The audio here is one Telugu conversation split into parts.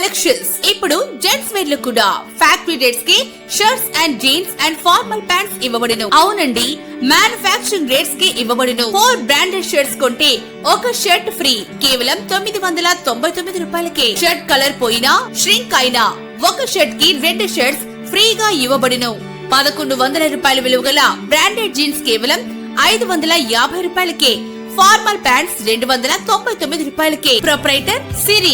కలెక్షన్స్ ఇప్పుడు జెంట్స్ వేర్ లో కూడా ఫ్యాక్టరీ రేట్స్ కి shirts and jeans and formal pants ఇవ్వబడును. అవునండి, మ్యానుఫ్యాక్చరింగ్ రేట్స్ కి ఇవ్వబడును. 4 బ్రాండెడ్ షర్ట్స్ కొంటే ఒక షర్ట్ ఫ్రీ కేవలం 999 రూపాయలకే. షర్ట్ కలర్ పోయినా ష్రింక్ అయినా ఒక షర్ట్ కి 2 షర్ట్స్ ఫ్రీగా ఇవ్వబడును. 1100 రూపాయల విలువ గల బ్రాండెడ్ జీన్స్ కేవలం 550 రూపాయలకే. ఫార్మల్ ప్యాంట్స్ 299 రూపాయలకే. Proprietor Siri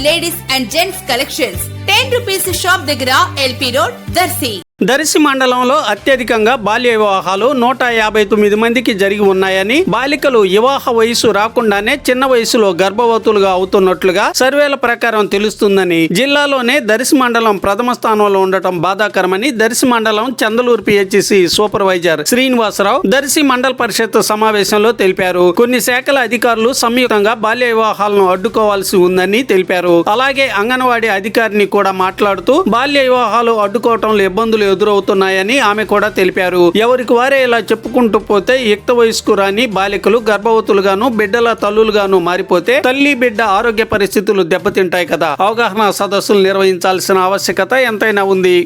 ladies and gents collections 10 rupees shop దగ్గర ఎల్పీ రోడ్ దర్శి. దర్శి మండలంలో అత్యధికంగా బాల్య వివాహాలు 159 మందికి జరిగి ఉన్నాయని, బాలికలు వివాహ వయసు రాకుండానే చిన్న వయసులో గర్భవతులుగా అవుతున్నట్లుగా సర్వేల ప్రకారం తెలుస్తుందని, జిల్లాలోనే దర్శి మండలం ప్రథమ స్థానంలో ఉండటం బాధాకరమని దర్శి మండలం చందలూరు పిహెచ్సి సూపర్వైజర్ శ్రీనివాసరావు దర్శి మండల పరిషత్ సమావేశంలో తెలిపారు. కొన్ని శాఖల అధికారులు సంయుక్తంగా బాల్య వివాహాలను అడ్డుకోవాల్సి ఉందని తెలిపారు. అలాగే అంగన్వాడీ అధికారిని కూడా మాట్లాడుతూ బాల్య వివాహాలు అడ్డుకోవటంలో ఇబ్బందులు ఎదురవుతున్నాయని ఆమె కూడా తెలిపారు. ఎవరికి వారే ఇలా చెప్పుకుంటూ పోతే యుక్త వయస్కు రాని బాలికలు గర్భవతులుగాను బిడ్డల తల్లులుగాను మారిపోతే తల్లి బిడ్డ ఆరోగ్య పరిస్థితులు దెబ్బతింటాయి కదా. అవగాహన సదస్సులు నిర్వహించాల్సిన ఆవశ్యకత ఎంతైనా ఉంది.